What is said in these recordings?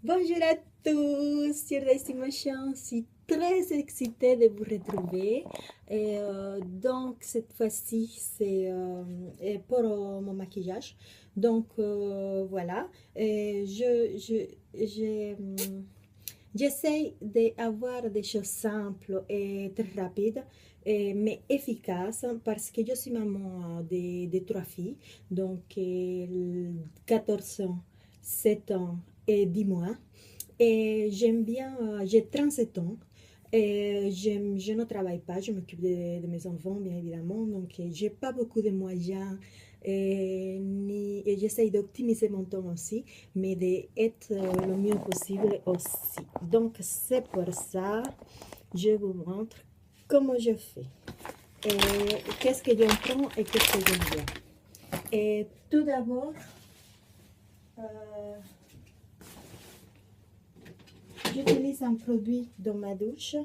Bonjour à tous sur Destination. Je suis très excitée de vous retrouver. Donc, cette fois-ci, c'est pour mon maquillage. Donc, voilà. J'essaie d'avoir des choses simples et très rapides, mais efficaces parce que je suis maman de trois filles, donc 14 ans, 7 ans et 10 mois. Et j'aime bien, j'ai 37 ans. Et je ne travaille pas, je m'occupe de mes enfants, bien évidemment. Donc, j'ai pas beaucoup de moyens et j'essaye d'optimiser mon temps aussi, mais d'être le mieux possible aussi. Donc, c'est pour ça je vous montre comment je fais. Et qu'est-ce que j'en prends et qu'est-ce que j'aime bien. Et tout d'abord, euh, j'utilise un produit dans ma douche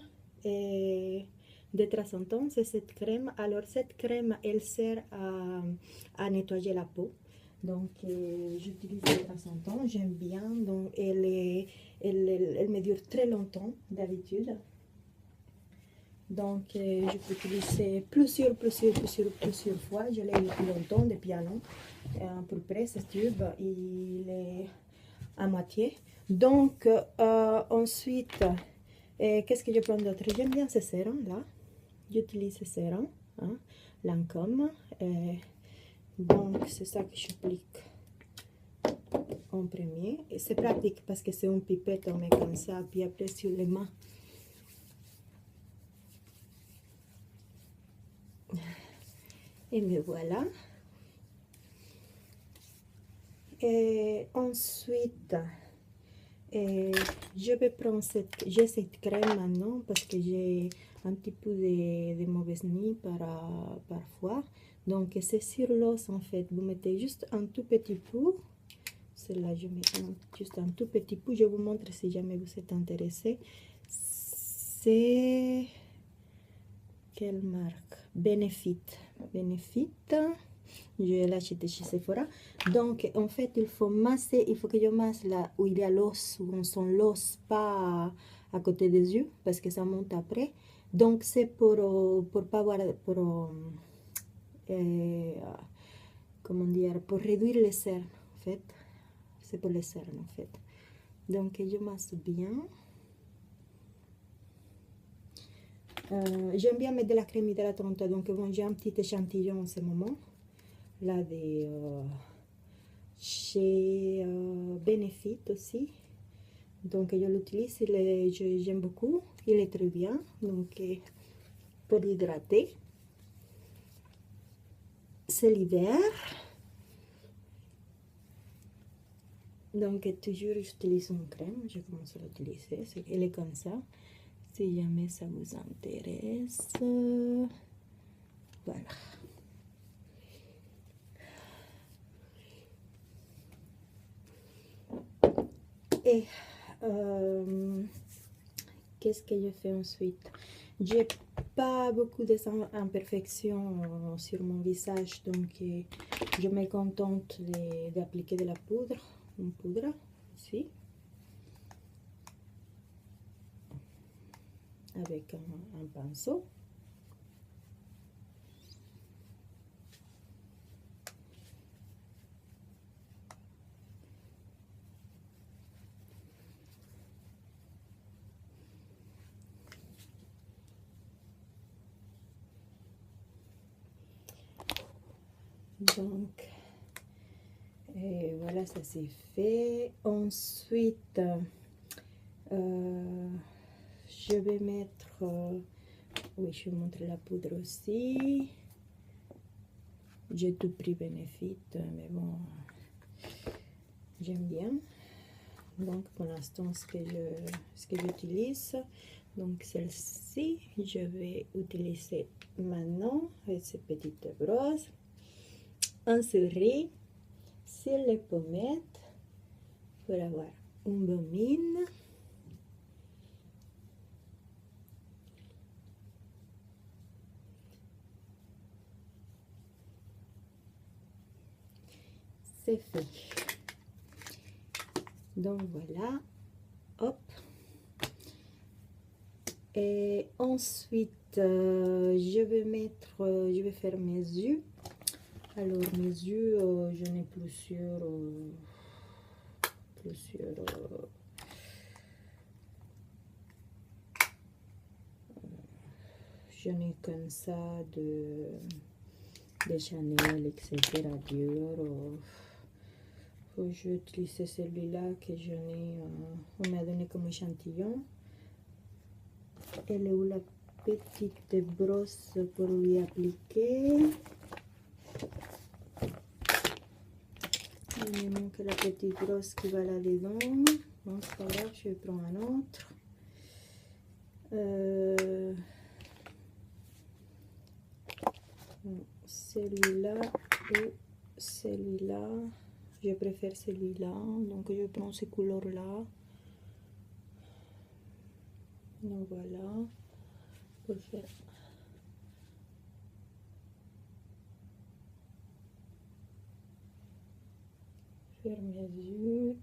et de temps en temps, c'est cette crème. Alors, cette crème, elle sert à nettoyer la peau. Donc, j'utilise de temps en temps, j'aime bien. Donc, elle me dure très longtemps d'habitude. Donc, je peux utiliser plusieurs fois. Je l'ai depuis longtemps, depuis un an. À peu près, ce tube, il est à moitié. Donc, ensuite, qu'est-ce que je prends d'autre? J'aime bien ce sérum là. J'utilise ce sérum, hein, Lancôme. Donc, c'est ça que j'applique en premier. Et c'est pratique parce que c'est une pipette, on met comme ça, puis après sur les mains. Et me voilà. Et ensuite, je vais prendre j'ai cette crème maintenant parce que j'ai un petit peu de mauvaise nuit parfois. Donc, c'est sur l'os en fait. Vous mettez juste un tout petit peu. Celle-là, je mets juste un tout petit peu. Je vous montre si jamais vous êtes intéressé. C'est quelle marque? Benefit. Benefit. Je l'ai acheté chez Sephora. Donc, en fait, il faut masser. Il faut que je masse là où il y a l'os, où on sent l'os, pas à côté des yeux, parce que ça monte après. Donc, c'est pour pas avoir, euh, comment dire, pour réduire les cernes, en fait. C'est pour les cernes, en fait. Donc, je masse bien. J'aime bien mettre de la crème hydratante, donc bon, j'ai un petit échantillon en ce moment. Là, chez Benefit aussi. Donc, je l'utilise, j'aime beaucoup. Il est très bien. Donc, pour hydrater. C'est l'hiver. Donc, toujours, j'utilise une crème. Je commence à l'utiliser. Elle est comme ça. Si jamais ça vous intéresse. Voilà. Et qu'est-ce que je fais ensuite? J'ai pas beaucoup d'imperfections sur mon visage, donc je me contente d'appliquer de la poudre, une poudre ici, avec un pinceau. Donc, voilà, ça c'est fait. Ensuite, je vais mettre, oui, je vais montrer la poudre aussi. J'ai tout pris Benefit, mais bon, j'aime bien. Donc, pour l'instant, ce que j'utilise, donc celle-ci, je vais utiliser maintenant avec ces petites brosses. Un souris sur les pommettes pour avoir une bonne mine. C'est fait. Donc voilà, hop. Et ensuite, je vais faire mes yeux. Alors, mes yeux, je n'ai je n'ai comme ça de Chanel, etc. Dior. Je vais utiliser celui-là que je n'ai, on m'a donné comme échantillon. Elle est où la petite brosse pour lui appliquer? Il me manque la petite brosse qui va là-dedans. Bon, c'est pas grave, je vais prendre un autre. Celui-là ou celui-là. Je préfère celui-là, donc je prends ces couleurs-là. Donc voilà, pour faire mes yeux.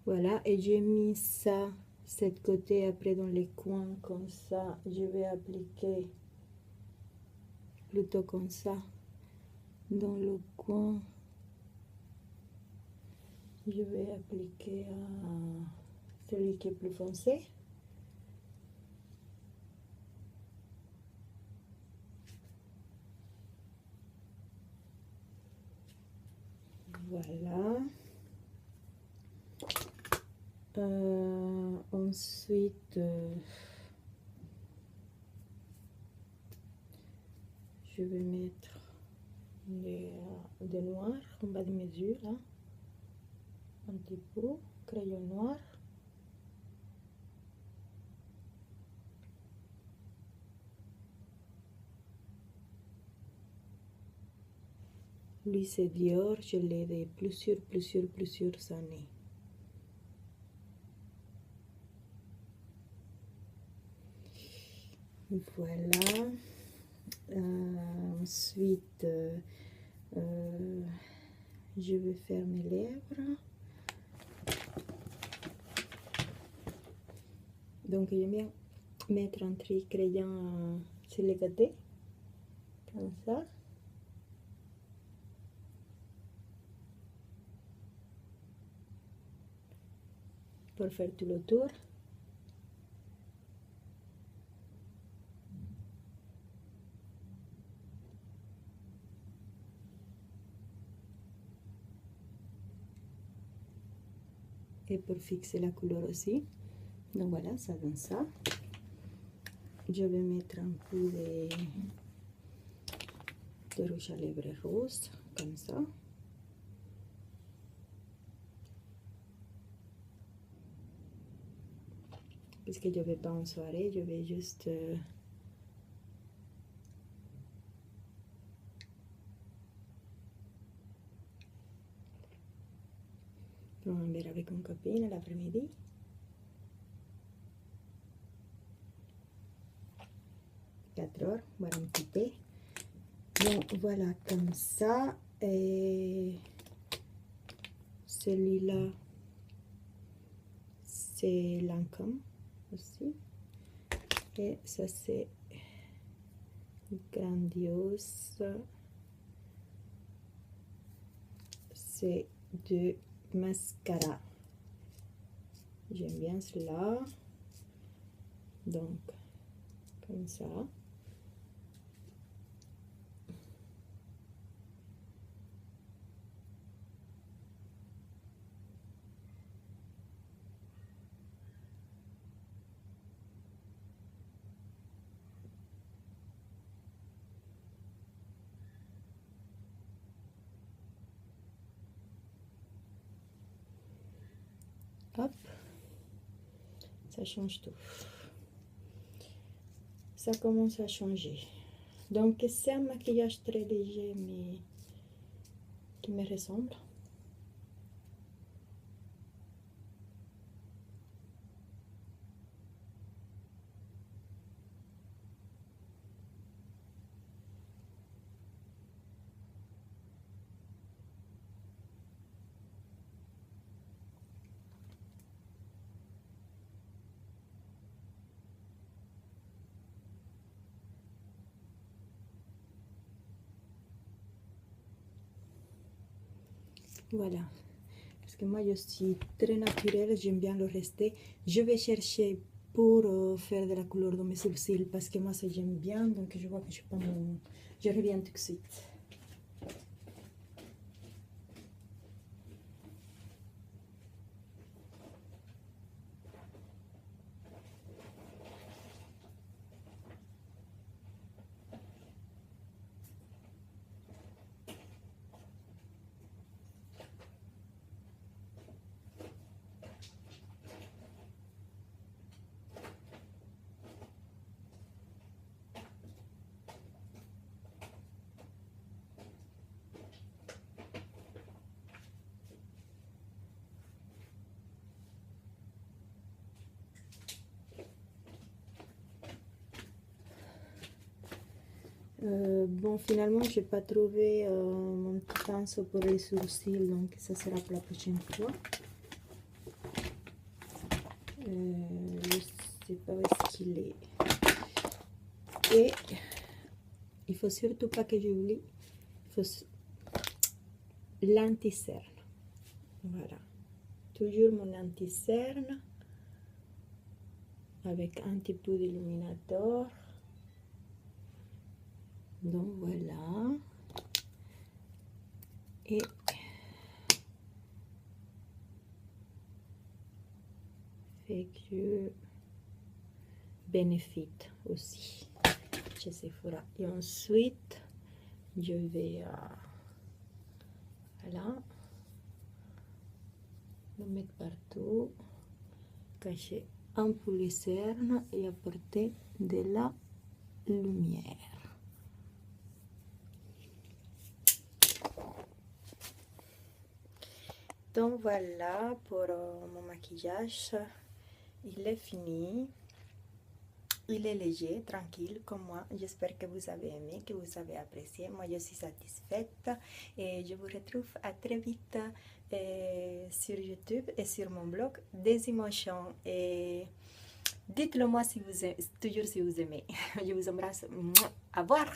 Voilà, et j'ai mis ça, cette côté après dans les coins, comme ça. Je vais appliquer plutôt comme ça, dans le coin. Je vais appliquer à celui qui est plus foncé. Voilà. Ensuite, je vais mettre des noirs en bas de mes yeux, là. Un petit peu, crayon noir. Lui, c'est Dior, je l'ai de plusieurs années. Voilà. Ensuite, je vais faire mes lèvres. Donc, je vais mettre un crayon sur les côtés, comme ça. Pour faire tout le tour. Et pour fixer la couleur aussi. Donc voilà, ça donne ça. Je vais mettre un peu de rouge à lèvres rose, comme ça. Puisque je ne vais pas en soirée, je vais juste prendre un verre avec une copine l'après-midi. Quatre heures, boire un petit thé. Donc voilà, comme ça. Et celui-là, c'est Lancôme aussi. Et ça, c'est Grandiose. C'est de mascara. J'aime bien cela. Donc, comme ça. Hop, ça change tout. Ça commence à changer. Donc, c'est un maquillage très léger, mais qui me ressemble. Voilà. Parce que moi, je suis très naturelle, j'aime bien le rester. Je vais chercher pour faire de la couleur dans mes sourcils parce que moi, ça j'aime bien. Donc, je vois que je pas mon... Je reviens tout de suite. Bon, finalement, je n'ai pas trouvé mon petit pinceau pour les sourcils, donc ça sera pour la prochaine fois. Je ne sais pas où est-ce qu'il est. Et il faut surtout pas que j'oublie, il faut l'anti-cerne. Voilà. Toujours mon anti-cerne avec un petit peu d'illuminateur. Donc voilà. Et fait que Benefit aussi chez Sephora. Et ensuite, je vais voilà, le mettre partout, cacher un peu les cernes et apporter de la lumière. Donc voilà pour mon maquillage, il est fini. Il est léger, tranquille comme moi. J'espère que vous avez aimé, que vous avez apprécié. Moi, je suis satisfaite et je vous retrouve à très vite sur YouTube et sur mon blog des émotions. Et dites-le moi si vous aimez, toujours si vous aimez. Je vous embrasse. Au revoir.